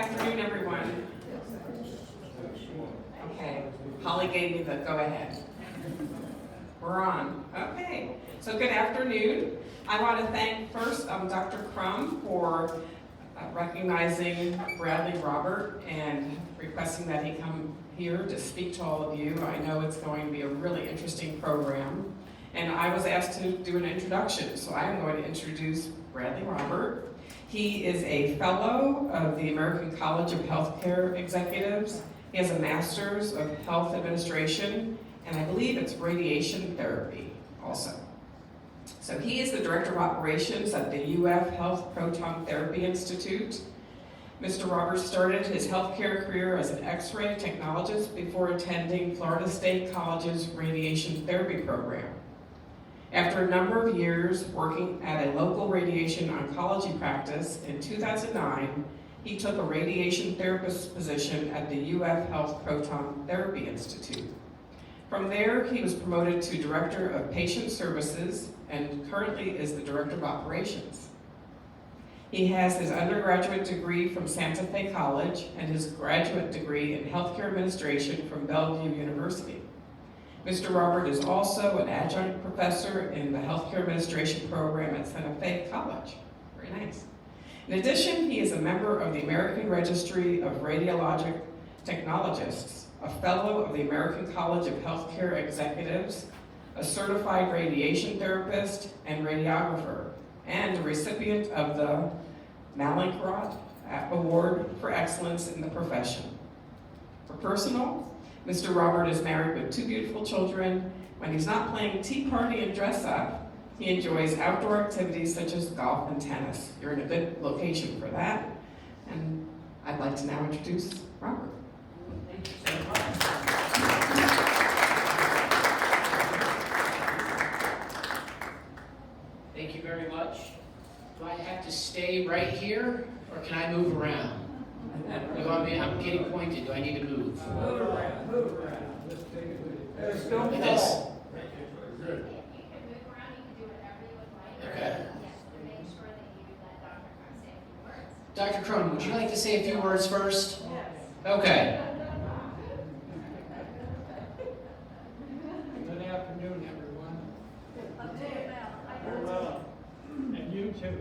afternoon, everyone. Okay, Holly gave me the go-ahead. We're on. Okay, so good afternoon. I want to thank first Dr. Crum for recognizing Bradley Robert and requesting that he come here to speak to all of you. I know it's going to be a really interesting program. And I was asked to do an introduction, so I am going to introduce Bradley Robert. He is a fellow of the American College of Healthcare Executives. He has a master's of health administration, and I believe it's radiation therapy also. So he is the director of operations at the UF Health Proton Therapy Institute. Mr. Roberts started his healthcare career as an X-ray technologist before attending Florida State College's radiation therapy program. After a number of years working at a local radiation oncology practice, in 2009, he took a radiation therapist position at the UF Health Proton Therapy Institute. From there, he was promoted to Director of Patient Services and currently is the Director of Operations. He has his undergraduate degree from Santa Fe College and his graduate degree in Healthcare Administration from Bellevue University. Mr. Robert is also an adjunct professor in the Healthcare Administration program at Santa Fe College. Very nice. In addition, he is a member of the American Registry of Radiologic Technologists, a fellow of the American College of Healthcare Executives, a certified radiation therapist and radiographer, and a recipient of the Mallinckrodt Award for Excellence in the Profession. For personal, Mr. Robert is married with 2 beautiful children. When he's not playing tea party and dress up, he enjoys outdoor activities such as golf and tennis. You're in a good location for that. And I'd like to now introduce Robert. Thank you so much. Thank you very much. Do I have to stay right here, or can I move around? You want me? I'm getting pointed. Do I need to move? Move around, move around. Let's take it with you. There's no Like this? fall. Good. You can move around, you can do whatever you would like. Okay. Yes, but make sure that you let Dr. Crum say a few words. Dr. Crum, would you like to say a few words first? Yes. Okay. Good afternoon, everyone. And you too.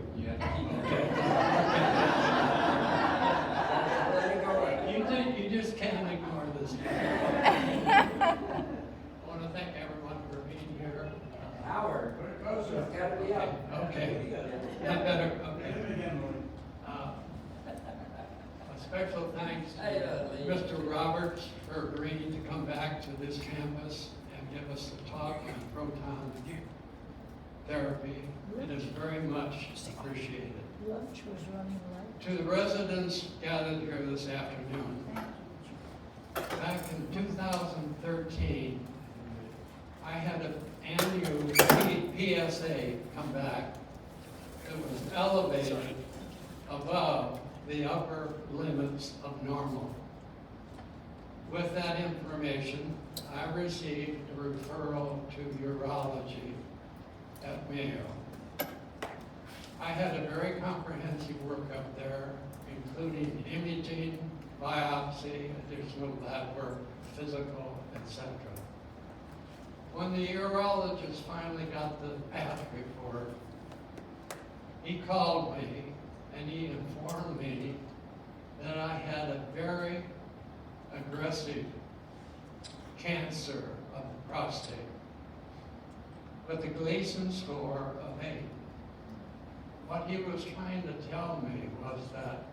You just can't ignore this. I want to thank everyone for being here. Howard, put it closer, it's gotta be up. Okay. That better, okay. A special thanks to Mr. Roberts for agreeing to come back to this campus and give us a talk on proton therapy. It is very much appreciated. Lunch was running late. To the residents gathered here this afternoon, back in 2013, I had an annual PSA come back. It was elevated above the upper limits of normal. With that information, I received a referral to urology at Mayo. I had a very comprehensive workup there, including imaging, biopsy, additional lab work, physical, etc. When the urologist finally got the path report, he called me and he informed me that I had a very aggressive cancer of the prostate with a Gleason score of 8. What he was trying to tell me was that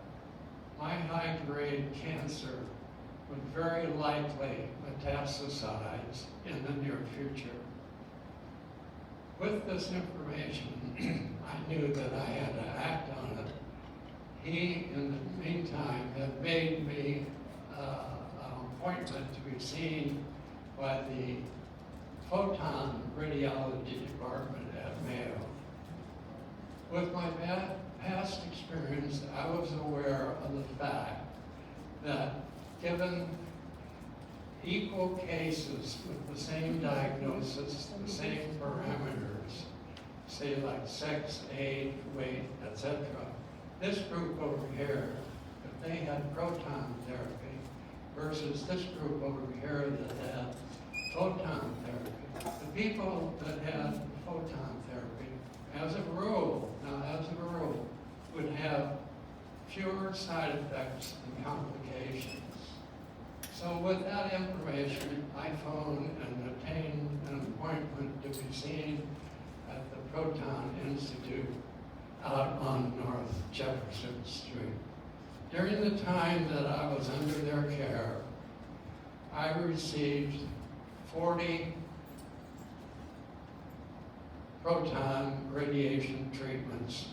my high-grade cancer would very likely metastasize in the near future. With this information, I knew that I had to act on it. He, in the meantime, had made me an appointment to be seen by the Proton Radiology Department at Mayo. With my past experience, I was aware of the fact that given equal cases with the same diagnosis, the same parameters, say like sex, age, weight, etc., this group over here, they had proton therapy versus this group over here that had photon therapy. The people that had photon therapy, as a rule, would have fewer side effects and complications. So with that information, I phoned and obtained an appointment to be seen at the Proton Institute out on North Jefferson Street. During the time that I was under their care, I received 40 proton radiation treatments,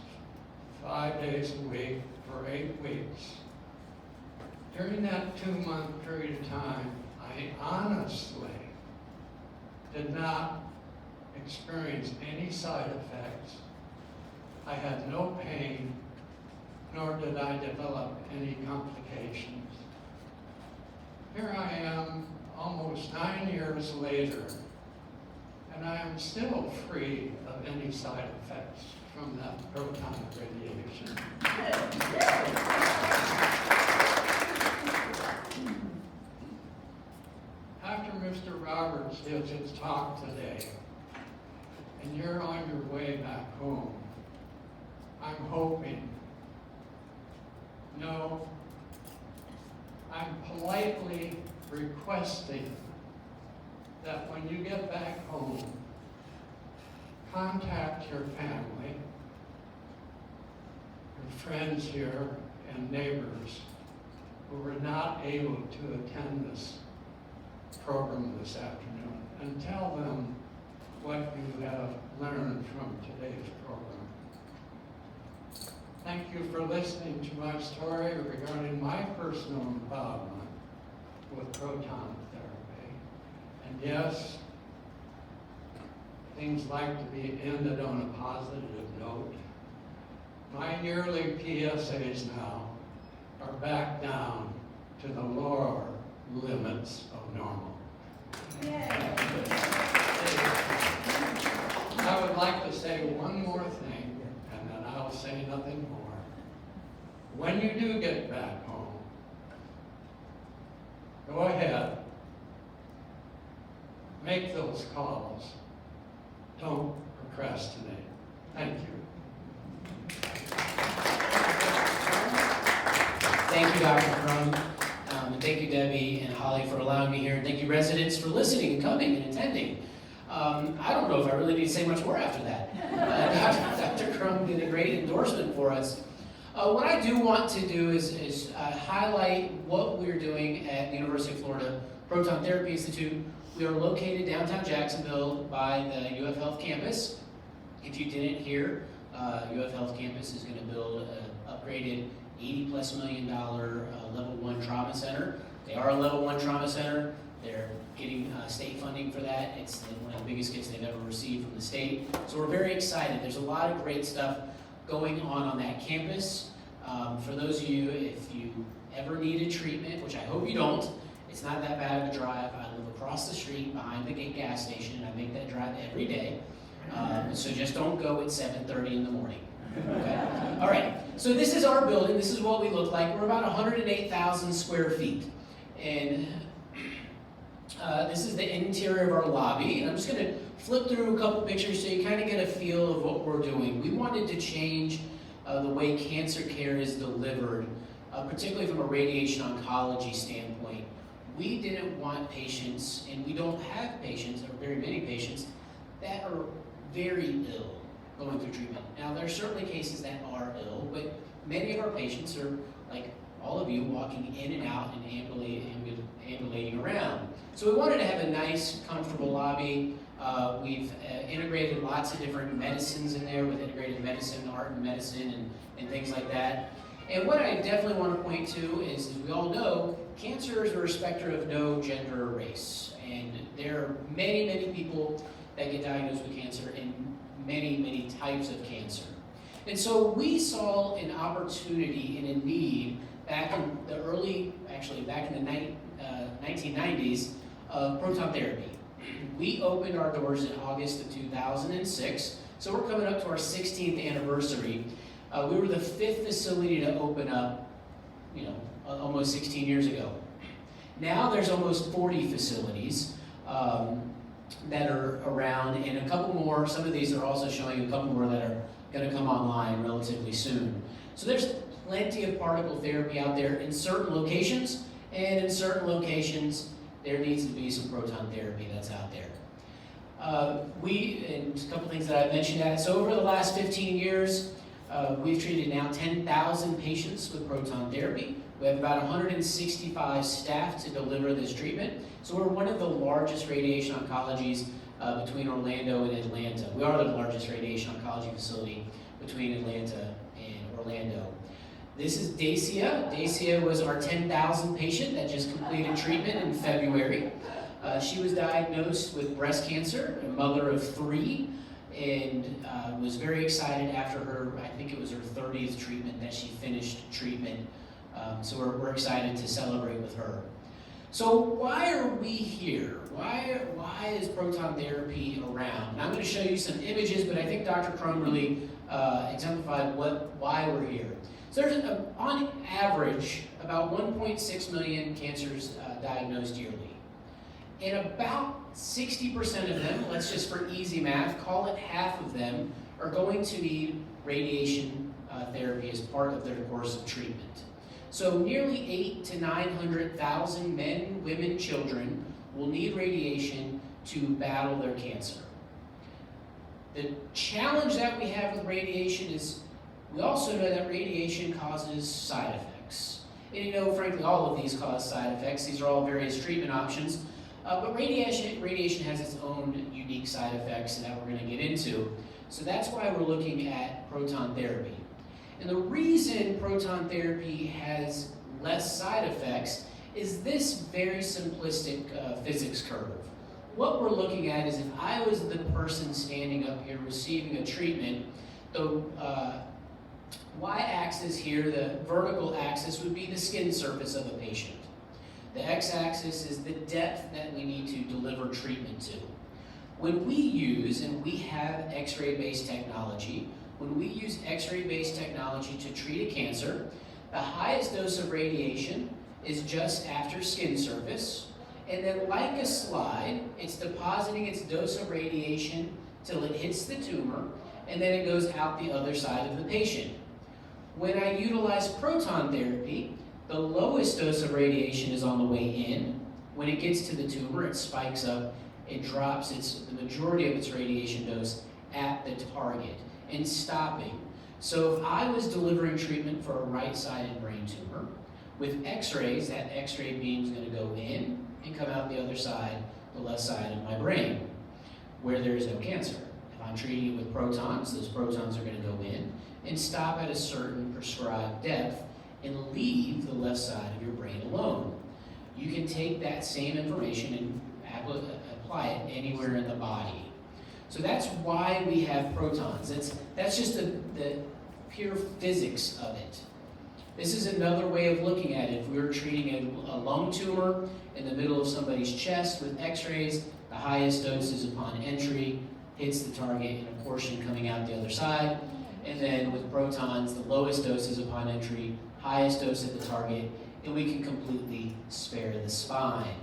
5 days a week for 8 weeks. During that 2-month period of time, I honestly did not experience any side effects. I had no pain, nor did I develop any complications. Here I am, almost 9 years later, and I am still free of any side effects from that proton radiation. After Mr. Roberts gives his talk today, and you're on your way back home, I'm hoping, no, I'm politely requesting that when you get back home, contact your family, your friends here, and neighbors who were not able to attend this program this afternoon, and tell them what you have learned from today's program. Thank you for listening to my story regarding my personal involvement with proton therapy. And yes, things like to be ended on a positive note. My yearly PSAs now are back down to the lower limits of normal. I would like to say one more thing, and then I'll say nothing more. When you do get back home, go ahead, make those calls. Don't procrastinate. Thank you. Thank you, Dr. Crum. And thank you, Debbie and Holly, for allowing me here. And thank you, residents, for listening and coming and attending. I don't know if I really need to say much more after that. Dr. Crum did a great endorsement for us. What I do want to do is highlight what we're doing at the University of Florida Proton Therapy Institute. We are located downtown Jacksonville by the UF Health campus. If you didn't hear, UF Health campus is going to build an upgraded $80+ million level 1 trauma center. They are a level 1 trauma center. They're getting state funding for that. It's one of the biggest gifts they've ever received from the state. So we're very excited. There's a lot of great stuff going on that campus. For those of you, if you ever needed treatment, which I hope you don't, it's not that bad of a drive. I live across the street behind the gas station, and I make that drive every day. So just don't go at 7:30 in the morning. Okay? All right, so this is our building. This is what we look like. We're about 108,000 square feet. And this is the interior of our lobby. And I'm just going to flip through a couple pictures so you kind of get a feel of what we're doing. We wanted to change the way cancer care is delivered, particularly from a radiation oncology standpoint. We didn't want patients, and we don't have patients, or very many patients, that are very ill going through treatment. Now, there are certainly cases that are ill, but many of our patients are, like all of you, walking in and out and ambulating around. So we wanted to have a nice, comfortable lobby. We've integrated lots of different medicines in there with integrated medicine, art and medicine, and things like that. And what I definitely want to point to is, as we all know, cancer is a respecter of no gender or race. And there are many, many people that get diagnosed with cancer and many, many types of cancer. And so we saw an opportunity and a need back in the back in the 1990s of proton therapy. We opened our doors in August of 2006, so we're coming up to our 16th anniversary. We were the 5th facility to open up almost 16 years ago. Now there's almost 40 facilities that are around, and a couple more. Some of these are also showing a couple more that are going to come online relatively soon. So there's plenty of particle therapy out there in certain locations, and in certain locations there needs to be some proton therapy that's out there. And a couple things that I mentioned at. So over the last 15 years, we've treated now 10,000 patients with proton therapy. We have about 165 staff to deliver this treatment. So we're one of the largest radiation oncologies between Orlando and Atlanta. We are the largest radiation oncology facility between Atlanta and Orlando. This is Dacia. Dacia was our 10,000 patient that just completed treatment in February. She was diagnosed with breast cancer, a mother of 3, and was very excited after her, I think it was her 30th treatment, that she finished treatment. So we're excited to celebrate with her. So why are we here? Why is proton therapy around? And I'm going to show you some images, but I think Dr. Crum really exemplified why we're here. So there's, on average, about 1.6 million cancers diagnosed yearly. And about 60% of them, let's just for easy math, call it half of them, are going to need radiation therapy as part of their course of treatment. So nearly 800,000 to 900,000 men, women, children will need radiation to battle their cancer. The challenge that we have with radiation is we also know that radiation causes side effects. And frankly, all of these cause side effects. These are all various treatment options. But radiation has its own unique side effects that we're going to get into. So that's why we're looking at proton therapy. And the reason proton therapy has less side effects is this very simplistic physics curve. What we're looking at is if I was the person standing up here receiving a treatment, the y-axis here, the vertical axis, would be the skin surface of a patient. The x-axis is the depth that we need to deliver treatment to. When we use, and we have X-ray based technology, when we use X-ray based technology to treat a cancer, the highest dose of radiation is just after skin surface, and then like a slide, it's depositing its dose of radiation till it hits the tumor, and then it goes out the other side of the patient. When I utilize proton therapy, the lowest dose of radiation is on the way in. When it gets to the tumor, it spikes up, it drops the majority of its radiation dose at the target and stopping. So if I was delivering treatment for a right-sided brain tumor, with x-rays, that x-ray beam is going to go in and come out the other side, the left side of my brain, where there is no cancer. If I'm treating it with protons, those protons are going to go in and stop at a certain prescribed depth and leave the left side of your brain alone. You can take that same information and apply it anywhere in the body. So that's why we have protons. That's just the pure physics of it. This is another way of looking at it. If we were treating a lung tumor in the middle of somebody's chest with x-rays, the highest dose is upon entry, hits the target in a portion coming out the other side. And then with protons, the lowest dose is upon entry, highest dose at the target, and we can completely spare the spine.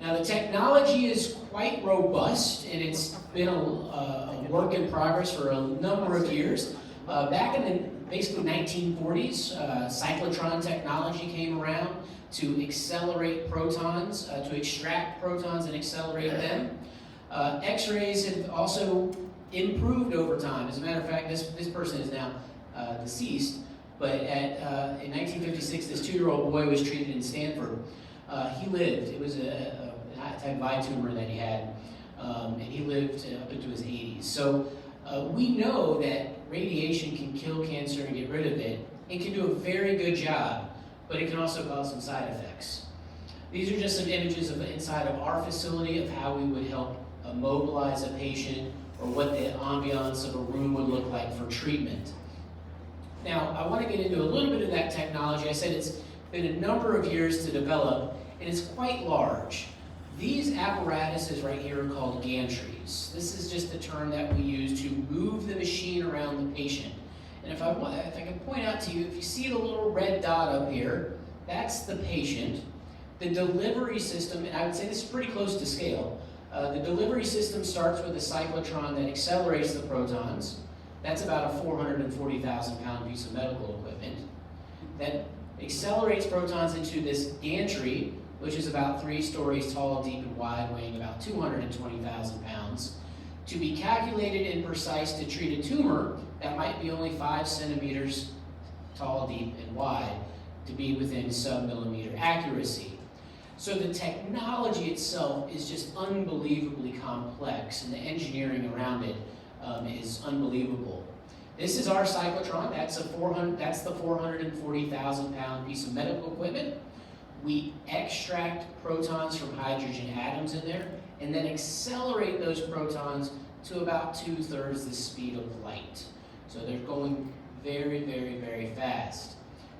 Now the technology is quite robust, and it's been a work in progress for a number of years. Back in the basically 1940s, cyclotron technology came around to accelerate protons, to extract protons and accelerate them. X-rays have also improved over time. As a matter of fact, this person is now deceased, but in 1956, this 2-year-old boy was treated in Stanford. He lived. It was a type of eye tumor that he had, and he lived up into his 80s. So we know that radiation can kill cancer and get rid of it. It can do a very good job, but it can also cause some side effects. These are just some images of inside of our facility of how we would help mobilize a patient or what the ambiance of a room would look like for treatment. Now, I want to get into a little bit of that technology. I said it's been a number of years to develop, and it's quite large. These apparatuses right here are called gantries. This is just a term that we use to move the machine around the patient. And if I can point out to you, if you see the little red dot up here, that's the patient. The delivery system, and I would say this is pretty close to scale, the delivery system starts with a cyclotron that accelerates the protons. That's about a 440,000 pound piece of medical equipment. That accelerates protons into this gantry, which is about 3 stories tall, deep, and wide, weighing about 220,000 pounds, to be calculated and precise to treat a tumor that might be only 5 centimeters tall, deep, and wide, to be within sub-millimeter accuracy. So the technology itself is just unbelievably complex, and the engineering around it is unbelievable. This is our cyclotron. That's the 440,000 pound piece of medical equipment. We extract protons from hydrogen atoms in there, and then accelerate those protons to about 2/3 the speed of light. So they're going very, very, very fast.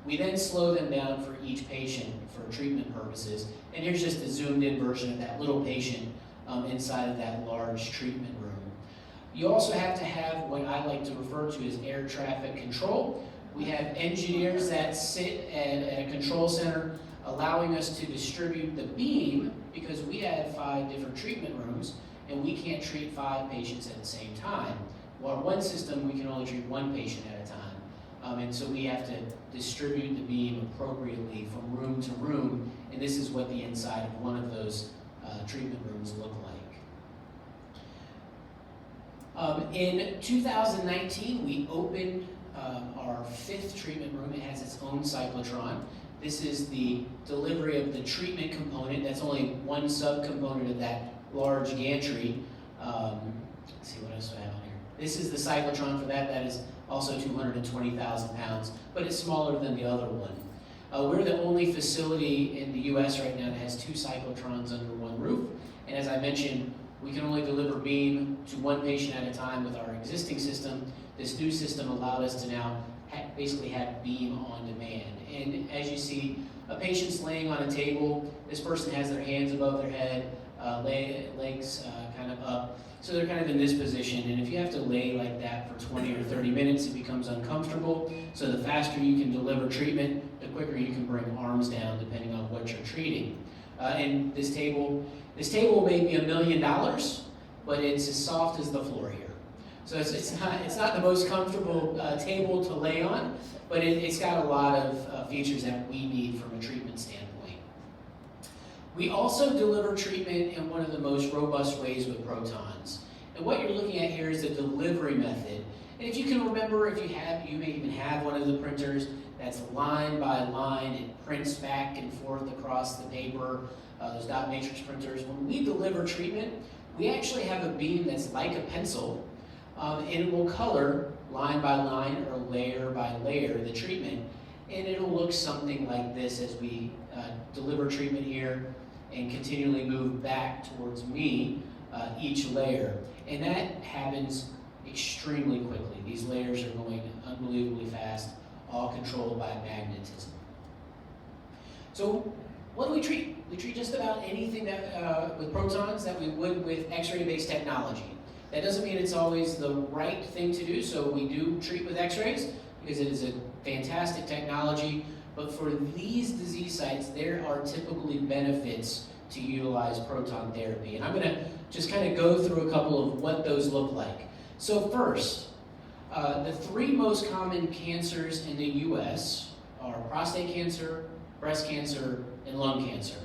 We then slow them down for each patient for treatment purposes. And here's just a zoomed in version of that little patient inside of that large treatment room. You also have to have what I like to refer to as air traffic control. We have engineers that sit at a control center allowing us to distribute the beam, because we had 5 different treatment rooms and we can't treat 5 patients at the same time. Well, one system, we can only treat 1 patient at a time. And so we have to distribute the beam appropriately from room to room, and this is what the inside of one of those treatment rooms look like. In 2019, we opened our 5th treatment room. It has its own cyclotron. This is the delivery of the treatment component. That's only one subcomponent of that large gantry. Let's see what else do I have on here. This is the cyclotron for that. That is also 220,000 pounds, but it's smaller than the other one. We're the only facility in the US right now that has 2 cyclotrons under one roof. And as I mentioned, we can only deliver beam to 1 patient at a time with our existing system. This new system allowed us to now basically have beam on demand. And as you see, a patient's laying on a table. This person has their hands above their head, legs kind of up. So they're kind of in this position, and if you have to lay like that for 20 or 30 minutes, it becomes uncomfortable. So the faster you can deliver treatment, the quicker you can bring arms down, depending on what you're treating. And this table may be $1 million, but it's as soft as the floor here. So it's not the most comfortable table to lay on, but it's got a lot of features that we need from a treatment standpoint. We also deliver treatment in one of the most robust ways with protons. And what you're looking at here is the delivery method. And if you can remember, you may even have one of the printers that's line by line. It prints back and forth across the paper, those dot matrix printers. When we deliver treatment, we actually have a beam that's like a pencil, and it will color line by line or layer by layer the treatment. And it'll look something like this as we deliver treatment here and continually move back towards me each layer. And that happens extremely quickly. These layers are going unbelievably fast, all controlled by magnetism. So what do we treat? We treat just about anything that with protons that we would with X-ray based technology. That doesn't mean it's always the right thing to do, so we do treat with X-rays because it is a fantastic technology. But for these disease sites, there are typically benefits to utilize proton therapy. And I'm going to just kind of go through a couple of what those look like. So first, the 3 most common cancers in the US are prostate cancer, breast cancer, and lung cancer.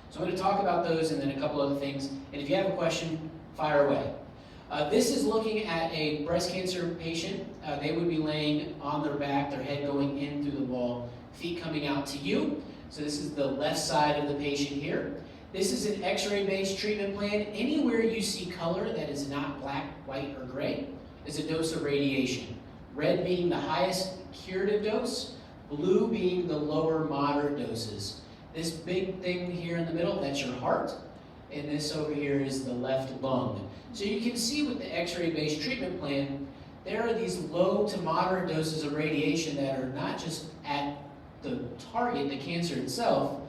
So I'm going to talk about those and then a couple other things. And if you have a question, fire away. This is looking at a breast cancer patient. They would be laying on their back, their head going in through the wall, feet coming out to you. So this is the left side of the patient here. This is an X-ray based treatment plan. Anywhere you see color that is not black, white, or gray is a dose of radiation. Red being the highest curative dose, blue being the lower moderate doses. This big thing here in the middle, that's your heart, and this over here is the left lung. So you can see with the X-ray based treatment plan, there are these low to moderate doses of radiation that are not just at the target, the cancer itself,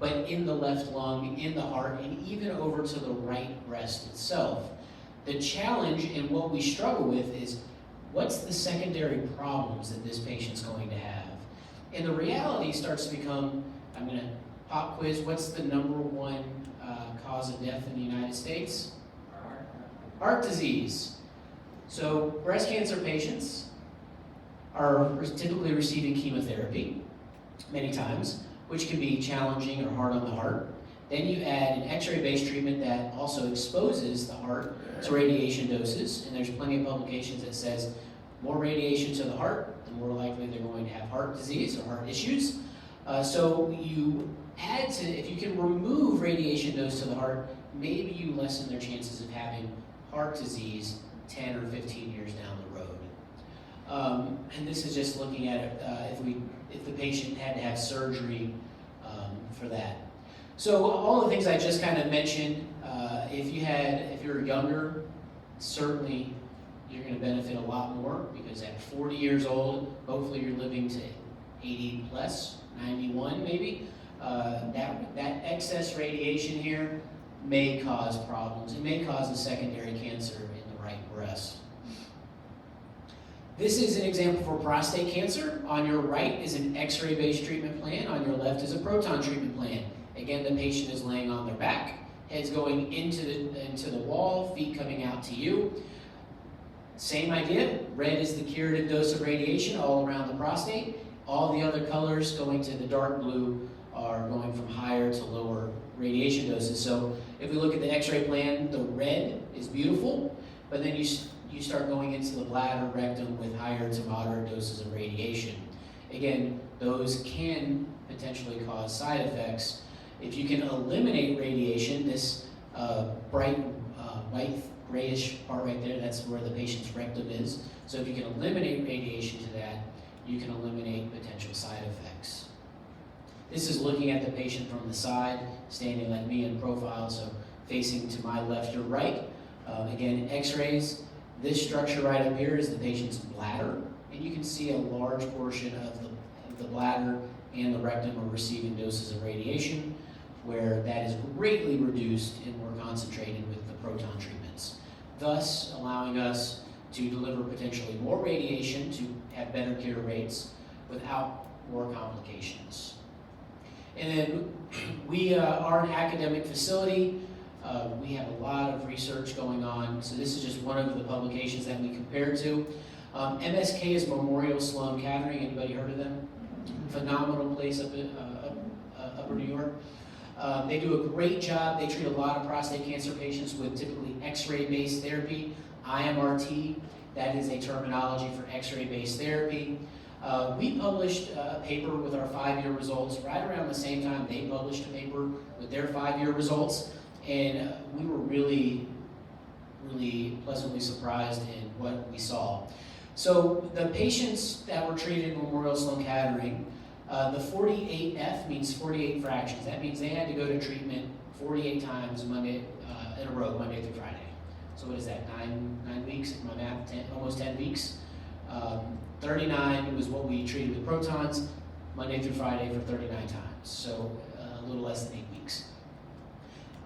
but in the left lung, in the heart, and even over to the right breast itself. The challenge and what we struggle with is what's the secondary problems that this patient's going to have? And the reality starts to become, I'm going to pop quiz, what's the number one cause of death in the United States? Heart disease. So breast cancer patients are typically receiving chemotherapy many times, which can be challenging or hard on the heart. Then you add an X-ray-based treatment that also exposes the heart to radiation doses, and there's plenty of publications that says more radiation to the heart, the more likely they're going to have heart disease or heart issues. So you add to, if you can remove radiation dose to the heart, maybe you lessen their chances of having heart disease 10 or 15 years down the road. And this is just looking at it, if the patient had to have surgery for that. So all the things I just kind of mentioned, if you're younger, certainly you're going to benefit a lot more, because at 40 years old, hopefully you're living to 80 plus, 91 maybe. That excess radiation here may cause problems. It may cause a secondary cancer in the right breast. This is an example for prostate cancer. On your right is an X-ray based treatment plan. On your left is a proton treatment plan. Again, the patient is laying on their back, heads going into the wall, feet coming out to you. Same idea. Red is the curative dose of radiation all around the prostate. All the other colors going to the dark blue are going from higher to lower radiation doses. So if we look at the X-ray plan, the red is beautiful, but then you start going into the bladder, rectum with higher to moderate doses of radiation. Again, those can potentially cause side effects. If you can eliminate radiation, this bright white grayish part right there, that's where the patient's rectum is. So if you can eliminate radiation to that, you can eliminate potential side effects. This is looking at the patient from the side, standing like me in profile, so facing to my left or right. Again, X-rays. This structure right up here is the patient's bladder, and you can see a large portion of the bladder and the rectum are receiving doses of radiation, where that is greatly reduced and more concentrated with the proton treatments, thus allowing us to deliver potentially more radiation to have better cure rates without more complications. And then we are an academic facility. We have a lot of research going on. So this is just one of the publications that we compare to. MSK is Memorial Sloan Kettering. Anybody heard of them? Phenomenal place up in Upper New York. They do a great job. They treat a lot of prostate cancer patients with typically X-ray based therapy. IMRT, that is a terminology for X-ray based therapy. We published a paper with our 5-year results right around the same time they published a paper with their 5-year results, and we were really pleasantly surprised in what we saw. So the patients that were treated in Memorial Sloan Kettering, the 48F means 48 fractions. That means they had to go to treatment 48 times in a row, Monday through Friday. So what is that, 9 weeks? If my math, almost 10 weeks. 39 was what we treated with protons, Monday through Friday for 39 times. So a little less than 8 weeks.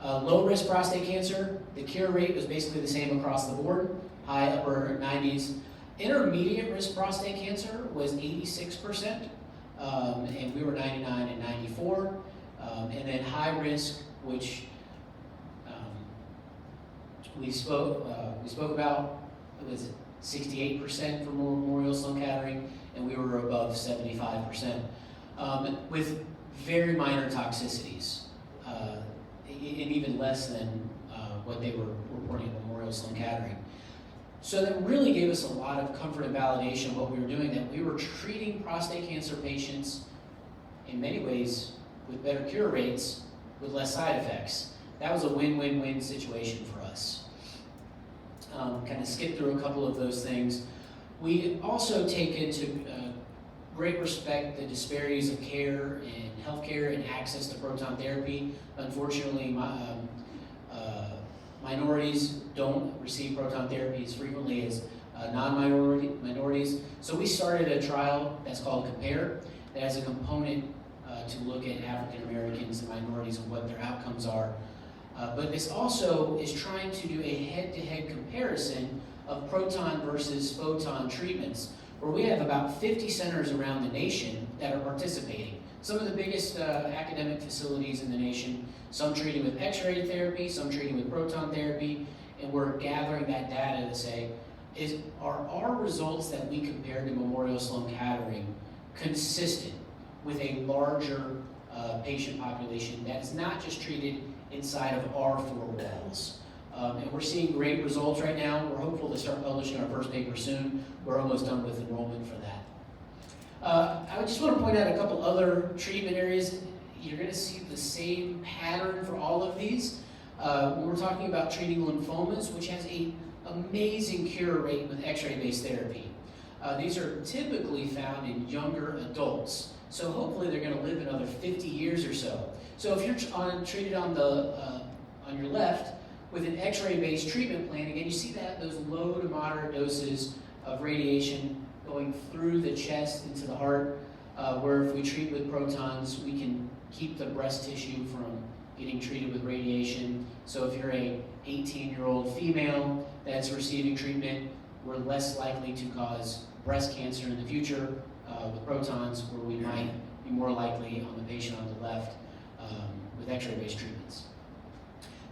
Low risk prostate cancer, the cure rate was basically the same across the board, high upper 90s. Intermediate risk prostate cancer was 86%, and we were 99 and 94. And then high risk, which we spoke about, it was 68% for Memorial Sloan Kettering, and we were above 75%, with very minor toxicities, and even less than what they were reporting at Memorial Sloan Kettering. So that really gave us a lot of comfort and validation of what we were doing, that we were treating prostate cancer patients in many ways with better cure rates, with less side effects. That was a win-win-win situation for us. Kind of skip through a couple of those things. We also take into great respect the disparities of care in healthcare and access to proton therapy. Unfortunately, minorities don't receive proton therapy as frequently as non-minorities. So we started a trial that's called COMPARE, that has a component to look at African Americans and minorities and what their outcomes are. But this also is trying to do a head-to-head comparison of proton versus photon treatments, where we have about 50 centers around the nation that are participating. Some of the biggest academic facilities in the nation, some treating with X-ray therapy, some treating with proton therapy, and we're gathering that data to say, are our results that we compared to Memorial Sloan Kettering consistent with a larger patient population that is not just treated inside of our four walls? And we're seeing great results right now. We're hopeful to start publishing our first paper soon. We're almost done with enrollment for that. I just want to point out a couple other treatment areas. You're going to see the same pattern for all of these. When we're talking about treating lymphomas, which has an amazing cure rate with X-ray based therapy. These are typically found in younger adults. So hopefully they're going to live another 50 years or so. So if you're treated on your left with an X-ray based treatment plan, again, you see that those low to moderate doses of radiation going through the chest into the heart, where if we treat with protons, we can keep the breast tissue from getting treated with radiation. So if you're a 18-year-old female that's receiving treatment, we're less likely to cause breast cancer in the future with protons, where we might be more likely on the patient on the left with X-ray based treatments.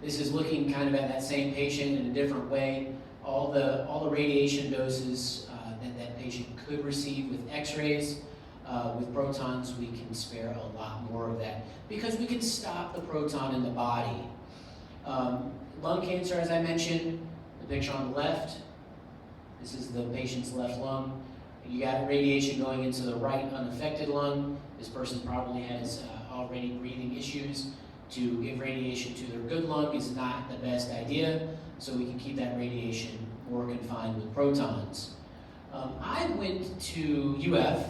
This is looking kind of at that same patient in a different way. All the radiation doses that patient could receive with X-rays, with protons, we can spare a lot more of that because we can stop the proton in the body. Lung cancer, as I mentioned, the picture on the left, this is the patient's left lung. You got radiation going into the right unaffected lung. This person probably has already breathing issues. To give radiation to their good lung is not the best idea, so we can keep that radiation more confined with protons. I went to UF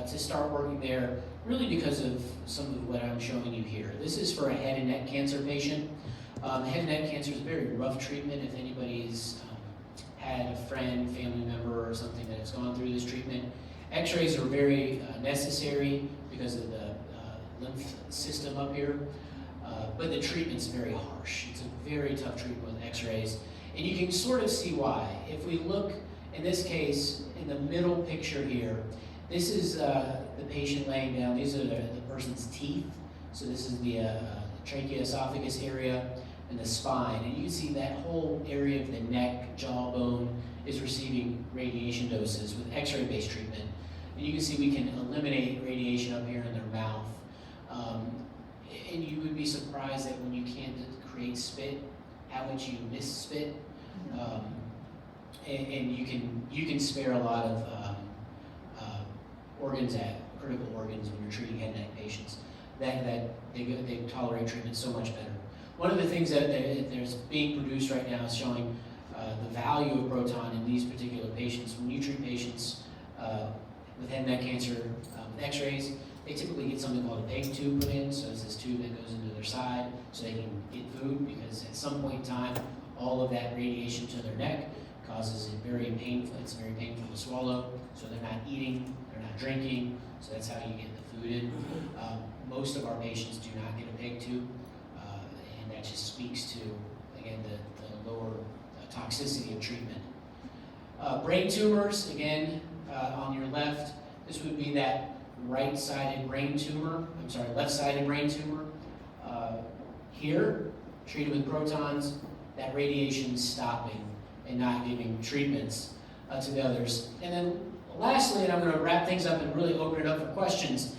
to start working there really because of some of what I'm showing you here. This is for a head and neck cancer patient. Head and neck cancer is a very rough treatment. If anybody's had a friend, family member, or something that has gone through this treatment, X-rays are very necessary because of the lymph system up here. But the treatment's very harsh. It's a very tough treatment with X-rays. And you can sort of see why. If we look, in this case, in the middle picture here, this is the patient laying down. These are the person's teeth. So this is the tracheoesophagus area and the spine. And you can see that whole area of the neck, jawbone is receiving radiation doses with X-ray based treatment. And you can see we can eliminate radiation up here in their mouth. And you would be surprised that when you can't create spit, how much you miss spit. And you can spare a lot of organs, critical organs, when you're treating head and neck patients. That they tolerate treatment so much better. One of the things that there's being produced right now is showing the value of proton in these particular patients. When you treat patients with head and neck cancer with X-rays, they typically get something called a PEG tube put in. So it's this tube that goes into their side so they can get food, because at some point in time, all of that radiation to their neck causes it very painful. It's very painful to swallow. So they're not eating, they're not drinking. So that's how you get the food in. Most of our patients do not get a PEG tube, and that just speaks to, again, the lower toxicity of treatment. Brain tumors, again, on your left, this would be that left-sided brain tumor. Here, treated with protons, that radiation stopping and not giving treatments to the others. And then lastly, and I'm going to wrap things up and really open it up for questions,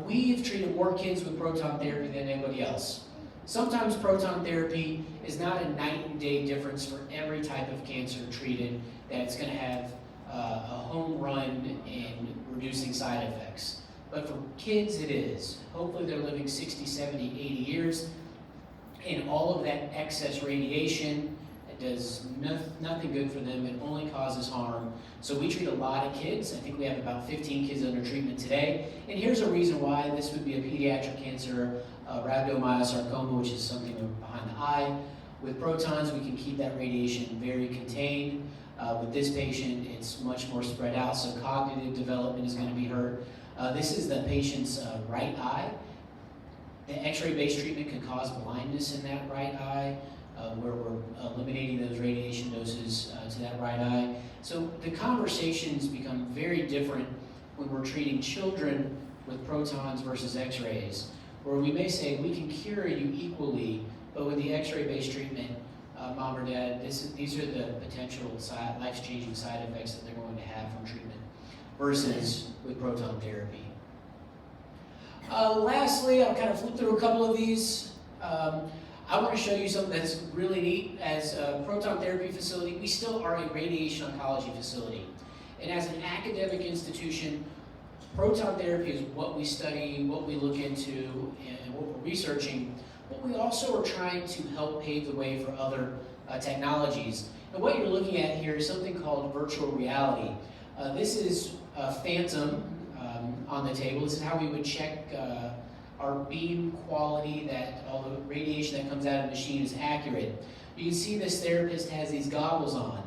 we've treated more kids with proton therapy than anybody else. Sometimes proton therapy is not a night and day difference for every type of cancer treated, that it's going to have a home run in reducing side effects. But for kids, it is. Hopefully they're living 60, 70, 80 years, and all of that excess radiation, it does nothing good for them. It only causes harm. So we treat a lot of kids. I think we have about 15 kids under treatment today. And here's a reason why. This would be a pediatric cancer, rhabdomyosarcoma, which is something behind the eye. With protons, we can keep that radiation very contained. With this patient, it's much more spread out, so cognitive development is going to be hurt. This is the patient's right eye. The X-ray based treatment can cause blindness in that right eye. where we're eliminating those radiation doses to that right eye. So the conversations become very different when we're treating children with protons versus x-rays, where we may say we can cure you equally, but with the x-ray based treatment, mom or dad, these are the potential life-changing side effects that they're going to have from treatment versus with proton therapy. Lastly, I'll kind of flip through a couple of these. I want to show you something that's really neat. As a proton therapy facility, we still are a radiation oncology facility. And as an academic institution, proton therapy is what we study, what we look into, and what we're researching. But we also are trying to help pave the way for other technologies. And what you're looking at here is something called virtual reality. This is Phantom on the table. This is how we would check our beam quality, that all the radiation that comes out of the machine is accurate. You can see this therapist has these goggles on.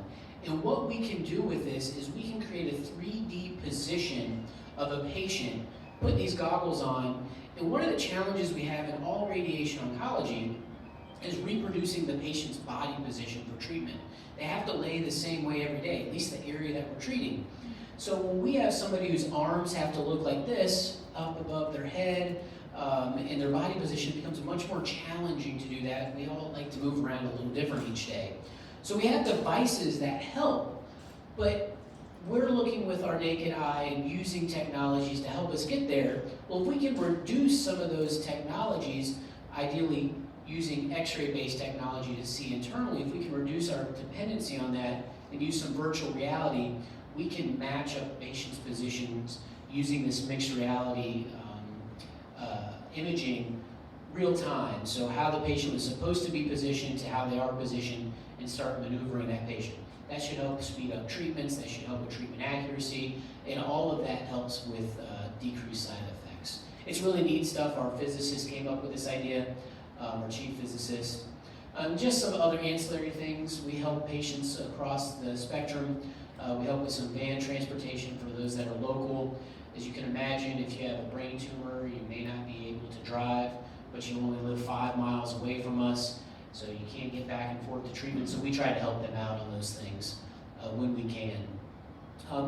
And what we can do with this is we can create a 3D position of a patient, put these goggles on, and one of the challenges we have in all radiation oncology is reproducing the patient's body position for treatment. They have to lay the same way every day, at least the area that we're treating. So when we have somebody whose arms have to look like this, up above their head, and their body position, becomes much more challenging to do that. We all like to move around a little different each day. So we have devices that help, but we're looking with our naked eye and using technologies to help us get there. Well, if we can reduce some of those technologies, ideally using x-ray based technology to see internally, if we can reduce our dependency on that and use some virtual reality, we can match up patients' positions using this mixed reality imaging real time. So how the patient was supposed to be positioned to how they are positioned, and start maneuvering that patient. That should help speed up treatments, that should help with treatment accuracy, and all of that helps with decreased side effects. It's really neat stuff. Our physicist came up with this idea, our chief physicist. Just some other ancillary things. We help patients across the spectrum. We help with some van transportation for those that are local. As you can imagine, if you have a brain tumor, you may not be able to drive, but you only live 5 miles away from us, so you can't get back and forth to treatment. So we try to help them out on those things when we can.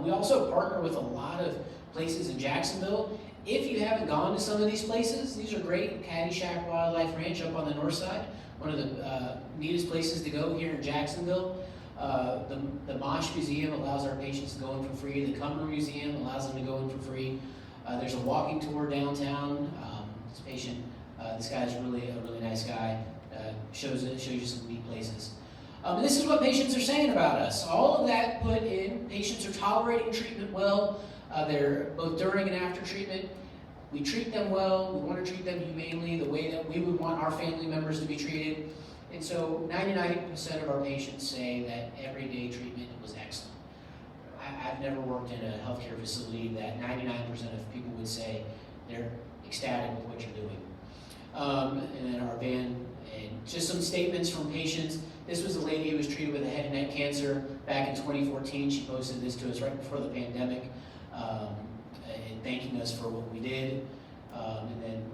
We also partner with a lot of places in Jacksonville. If you haven't gone to some of these places, these are great. Caddyshack Wildlife Ranch up on the north side, one of the neatest places to go here in Jacksonville. The Mosh Museum allows our patients to go in for free. The Cumber Museum allows them to go in for free. There's a walking tour downtown. This guy's really a really nice guy. Shows you some neat places. This is what patients are saying about us. All of that put in, patients are tolerating treatment well. They're both during and after treatment. We treat them well. We want to treat them humanely, the way that we would want our family members to be treated. And so 99% of our patients say that everyday treatment was excellent. I've never worked in a healthcare facility that 99% of people would say they're ecstatic with what you're doing. And then our van, and just some statements from patients. This was a lady who was treated with a head and neck cancer back in 2014. She posted this to us right before the pandemic, and thanking us for what we did. And then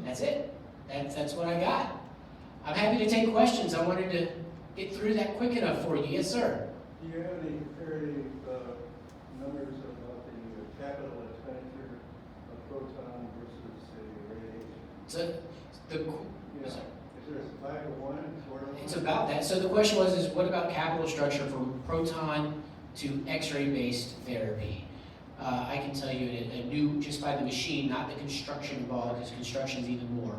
that's it. That's what I got. I'm happy to take questions. I wanted to get through that quick enough for you. Yes, sir. Do you have any comparative numbers about the capital expenditure of proton versus the radiation? So Yeah. sorry. Is there a 5 to 1, 4 to 1? It's about that. So the question was, what about capital structure from proton to x-ray based therapy? I can tell you a new, just by the machine, not the construction involved, because construction is even more.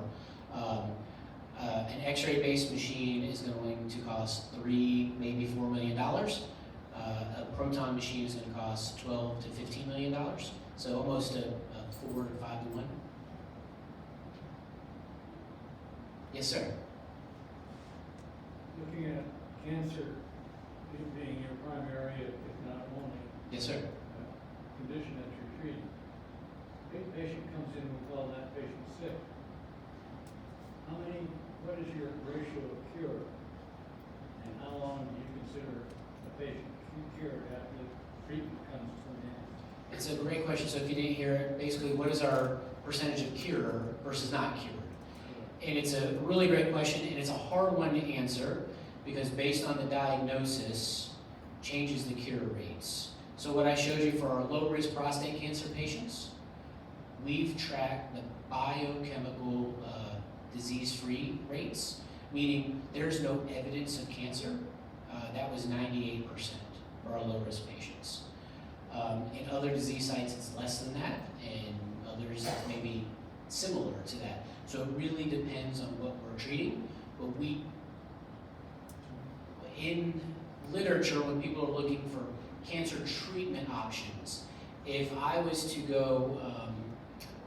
An x-ray based machine is going to cost $3, maybe $4 million. A proton machine is going to cost $12 to $15 million. So almost a 4 to 5 to 1. Yes, sir. Looking at cancer being your primary, if not only, Yes, sir. condition that you're treating. If a patient comes in, we call that patient sick. What is your ratio of cure? And how long do you consider a patient cured after treatment comes to an end? It's a great question. So if you didn't hear it, basically, what is our percentage of cure versus not cured? And it's a really great question, and it's a hard one to answer because based on the diagnosis, changes the cure rates. So what I showed you for our low-risk prostate cancer patients, we've tracked the biochemical disease-free rates, meaning there's no evidence of cancer. That was 98% for our low-risk patients. In other disease sites, it's less than that, and others it's maybe similar to that. So it really depends on what we're treating, but in literature, when people are looking for cancer treatment options, if I was to go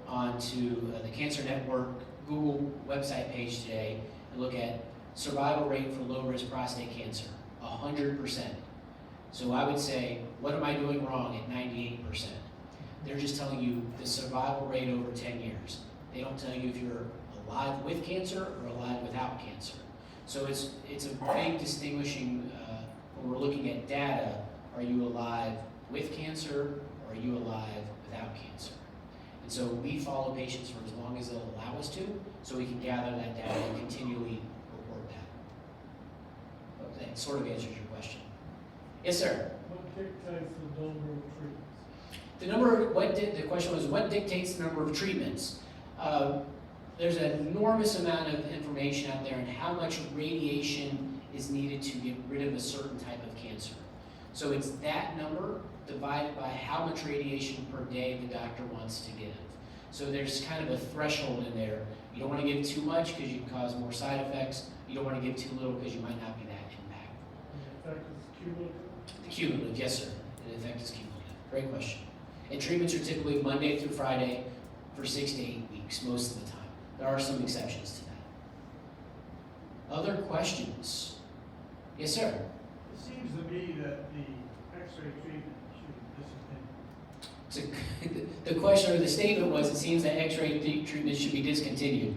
onto the Cancer Network Google website page today and look at survival rate for low-risk prostate cancer, 100%. So I would say, what am I doing wrong at 98%? They're just telling you the survival rate over 10 years. They don't tell you if you're alive with cancer or alive without cancer. So it's a big distinguishing, when we're looking at data, are you alive with cancer or are you alive without cancer? And so we follow patients for as long as they'll allow us to, so we can gather that data and continually report that. Hope that sort of answers your question. Yes, sir? What dictates the number of treatments? The question was, what dictates the number of treatments? There's an enormous amount of information out there on how much radiation is needed to get rid of a certain type of cancer. So it's that number divided by how much radiation per day the doctor wants to give. So there's kind of a threshold in there. You don't want to give too much because you can cause more side effects. You don't want to give too little because you might not be that impactful. The effect is cumulative? The cumulative, yes, sir. The effect is cumulative. Great question. And treatments are typically Monday through Friday for 6 to 8 weeks most of the time. There are some exceptions to that. Other questions? Yes, sir. It seems to me that the X-ray treatment should discontinue. So, the question or the statement was, it seems that X-ray treatment should be discontinued.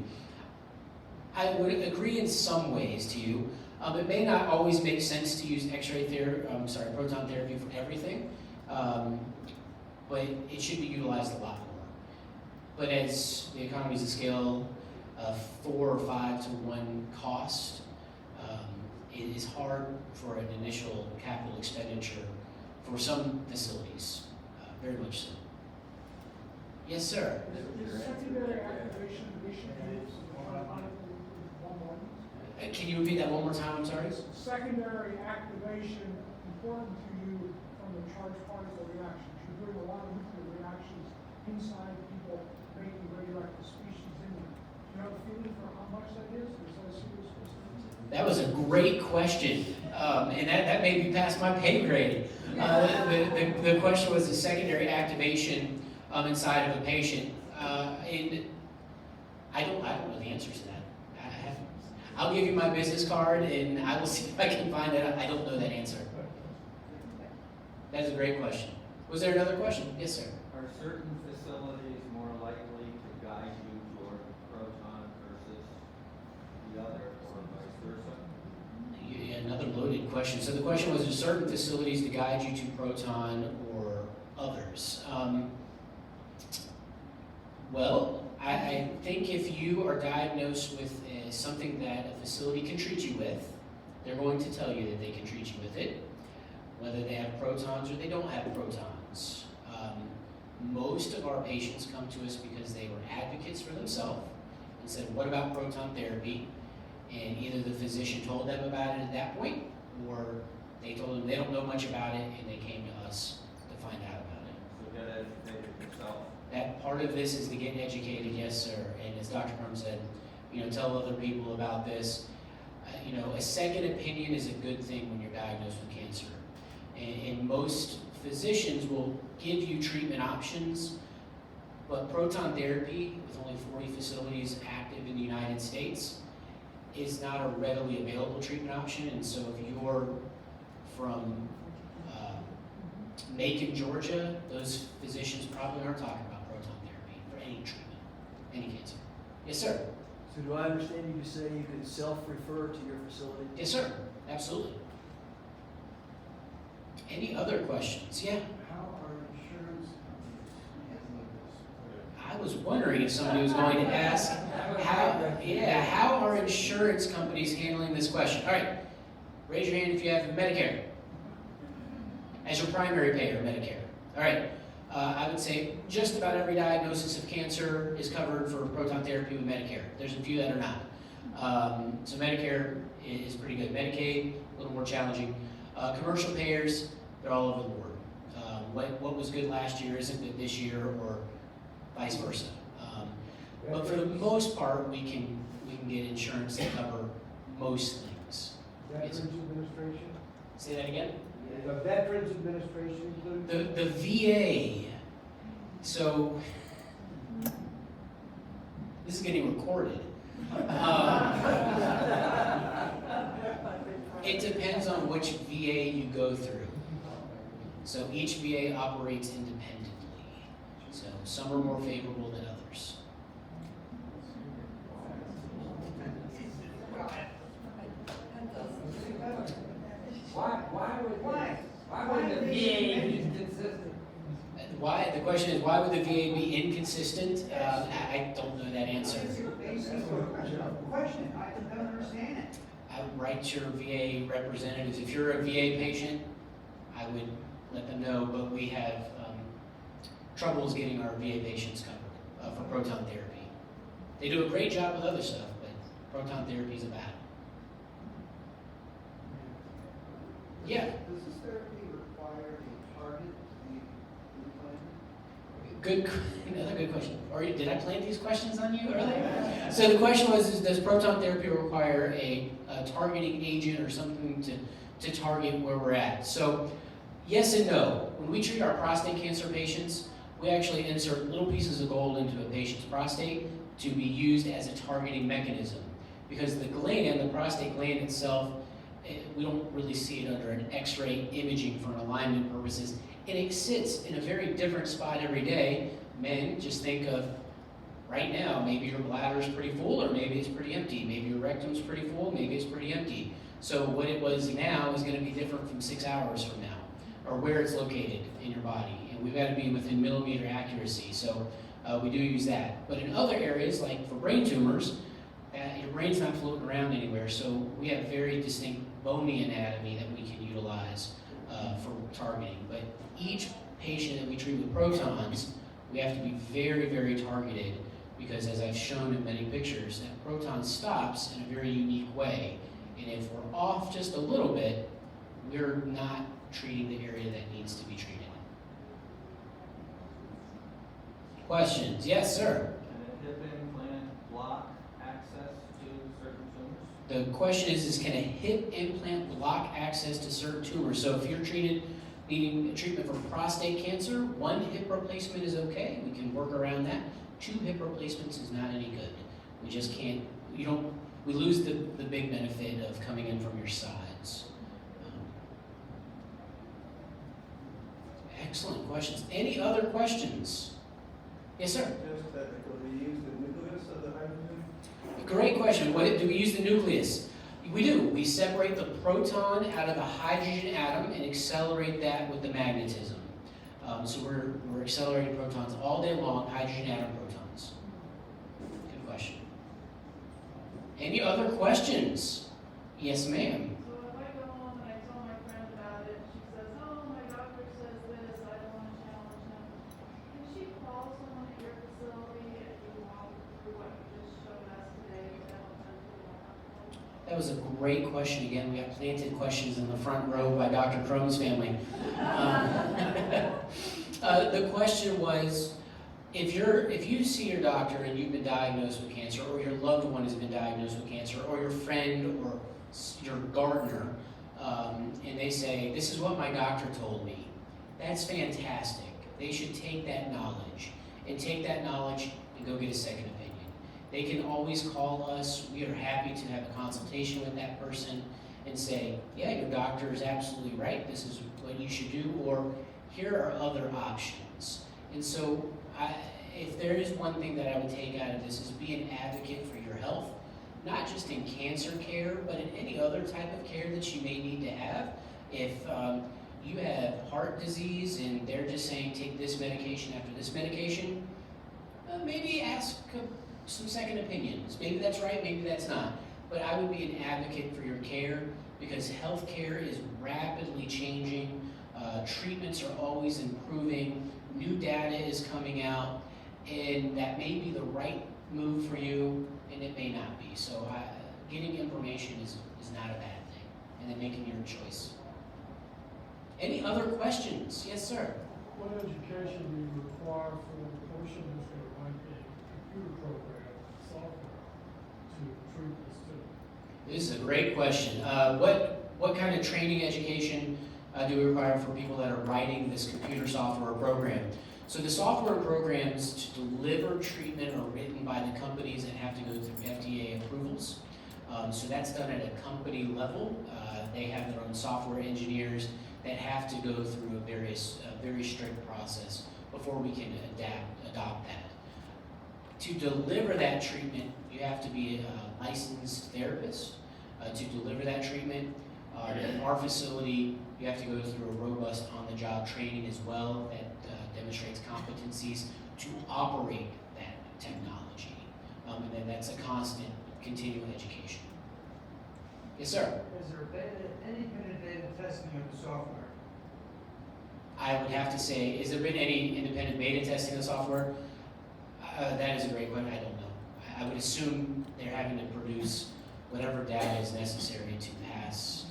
I would agree in some ways to you. It may not always make sense to use proton therapy for everything, but it should be utilized a lot more. But as the economies of scale, 4 or 5 to 1 cost, it is hard for an initial capital expenditure for some facilities, very much so. Yes, sir. Is secondary activation an issue one more? Can you repeat that one more time? I'm sorry. Is secondary activation important to you from the charged particle reactions? You're doing a lot of nuclear reactions inside people making radioactive species in them. Do you have a feeling for how much that is? Is that a serious question? That was a great question, and that may be past my pay grade. The question was the secondary activation inside of a patient, and I don't know the answer to that. I'll give you my business card, and I will see if I can find it. I don't know that answer. That is a great question. Was there another question? Yes, sir. Are certain facilities more likely to guide you toward proton versus the other, or vice versa? Yeah, another loaded question. So the question was, are certain facilities to guide you to proton or others? Well, I think if you are diagnosed with something that a facility can treat you with, they're going to tell you that they can treat you with it, whether they have protons or they don't have protons. Most of our patients come to us because they were advocates for themselves and said, what about proton therapy? And either the physician told them about it at that point, or they told them they don't know much about it and they came to us to find out about it. So get educated yourself. That part of this is to get educated, yes, sir. And as Dr. Crum said, tell other people about this. A second opinion is a good thing when you're diagnosed with cancer. And most physicians will give you treatment options, but proton therapy, with only 40 facilities active in the United States, is not a readily available treatment option. And so if you're from Macon, Georgia, those physicians probably aren't talking about proton therapy for any treatment, any cancer. Yes, sir. So do I understand you to say you can self-refer to your facility? Yes, sir. Absolutely. Any other questions? Yeah. How are insurance companies handling this? I was wondering if somebody was going to ask how are insurance companies handling this question? All right, raise your hand if you have Medicare as your primary payer, Medicare. All right, I would say just about every diagnosis of cancer is covered for proton therapy with Medicare. There's a few that are not. So Medicare is pretty good. Medicaid, a little more challenging. Commercial payers, they're all over the board. What was good last year isn't good this year, or vice versa. But for the most part, we can get insurance to cover most things. Veterans Administration? Say that again? The Veterans Administration included? The VA. So this is getting recorded. It depends on which VA you go through. So each VA operates independently. So some are more favorable than others. Why would the VA be consistent? Why? The question is, why would the VA be inconsistent? I don't know that answer. Question, I don't understand it. I would write your VA representatives. If you're a VA patient, I would let them know, but we have troubles getting our VA patients covered for proton therapy. They do a great job with other stuff, but proton therapy is a battle. Yeah. Does this therapy require a target to be Another good question. Or did I plant these questions on you earlier? So the question was, does proton therapy require a targeting agent or something to target where we're at? So yes and no. When we treat our prostate cancer patients, we actually insert little pieces of gold into a patient's prostate to be used as a targeting mechanism. Because the gland, the prostate gland itself, we don't really see it under an X-ray imaging for alignment purposes. And it sits in a very different spot every day. Men, just think of right now, maybe your bladder is pretty full or maybe it's pretty empty. Maybe your rectum's pretty full, maybe it's pretty empty. So what it was now is going to be different from 6 hours from now, or where it's located in your body. And we've got to be within millimeter accuracy, so we do use that. But in other areas, like for brain tumors, your brain's not floating around anywhere, so we have very distinct bony anatomy that we can utilize for targeting. But each patient that we treat with protons, we have to be very, very targeted, because as I've shown in many pictures, that proton stops in a very unique way. And if we're off just a little bit, we're not treating the area that needs to be treated. Questions? Yes, sir. Can a hip implant block access to certain tumors? The question is can a hip implant block access to certain tumors? So if you're needing treatment for prostate cancer, 1 hip replacement is okay. We can work around that. 2 hip replacements is not any good. We just can't, we lose the big benefit of coming in from your sides. Excellent questions. Any other questions? Yes, sir. Just technical, do you use the nucleus of the hydrogen? Great question. Do we use the nucleus? We do. We separate the proton out of the hydrogen atom and accelerate that with the magnetism. So we're accelerating protons all day long, hydrogen atom protons. Good question. Any other questions? Yes, ma'am. So if I go home and I tell my friend about it, she says, oh, my doctor says this, I don't want to challenge him. Can she call someone at your facility if you walk through what you just showed us today to help them feel more comfortable? That was a great question. Again, we got planted questions in the front row by Dr. Crumb's family. The question was, if you see your doctor and you've been diagnosed with cancer, or your loved one has been diagnosed with cancer, or your friend or your gardener, and they say, this is what my doctor told me, that's fantastic. They should take that knowledge and go get a second opinion. They can always call us. We are happy to have a consultation with that person and say, yeah, your doctor is absolutely right. This is what you should do, or here are other options. And so if there is one thing that I would take out of this is be an advocate for your health, not just in cancer care, but in any other type of care that you may need to have. If you have heart disease and they're just saying take this medication after this medication, maybe ask some second opinions. Maybe that's right, maybe that's not. But I would be an advocate for your care because healthcare is rapidly changing. Treatments are always improving. New data is coming out, and that may be the right move for you, and it may not be. So getting information is not a bad thing, and then making your choice. Any other questions? Yes, sir. What education do you require for the person who's going to write a computer program, software, to treat the student? This is a great question. What kind of training education do we require for people that are writing this computer software program? So the software programs to deliver treatment are written by the companies that have to go through FDA approvals. So that's done at a company level. They have their own software engineers that have to go through a very strict process before we can adopt that. To deliver that treatment, you have to be a licensed therapist to deliver that treatment. In our facility, you have to go through a robust on-the-job training as well that demonstrates competencies to operate that technology. And then that's a constant, continual education. Yes, sir? Is there any independent testing of the software? I would have to say, has there been any independent beta testing of the software? That is a great one. I don't know. I would assume they're having to produce whatever data is necessary to pass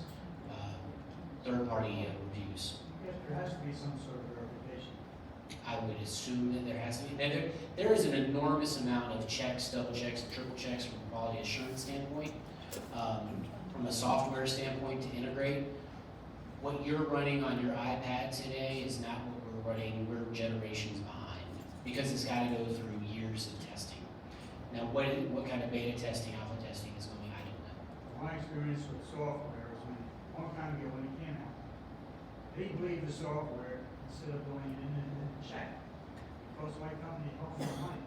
third-party reviews. Yes, there has to be some sort of verification. I would assume that there has to be. There is an enormous amount of checks, double checks, and triple checks from a quality assurance standpoint. From a software standpoint to integrate, what you're running on your iPad today is not what we're running. We're generations behind because it's got to go through years of testing. Now, what kind of beta testing, alpha testing is going, I don't know. My experience with software is when, a long time ago when it came out, they believed the software instead of going in and check. It cost my company a whole lot of money.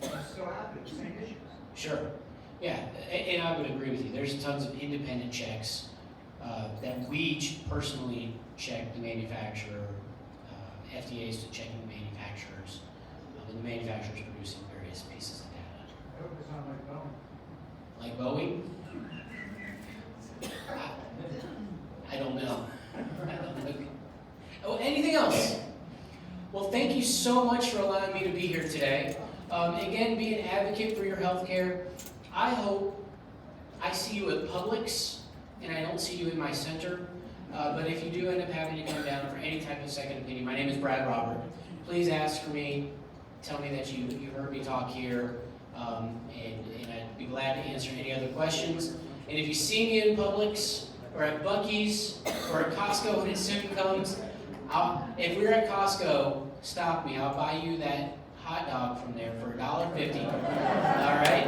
It's still happening, same issues. Sure. Yeah, and I would agree with you. There's tons of independent checks that we personally check the manufacturer, FDA's to checking the manufacturers, and the manufacturers producing various pieces of data. I hope it's not like Boeing. Like Boeing? I don't know. Oh, anything else? Well, thank you so much for allowing me to be here today. Again, be an advocate for your healthcare. I hope I see you at Publix and I don't see you in my center. But if you do end up having to come down for any type of second opinion, my name is Brad Robert. Please ask for me. Tell me that you heard me talk here. And I'd be glad to answer any other questions. And if you see me in Publix or at Buc-ee's or at Costco when it soon comes, if we're at Costco, stop me. I'll buy you that hot dog from there for $1.50. All right?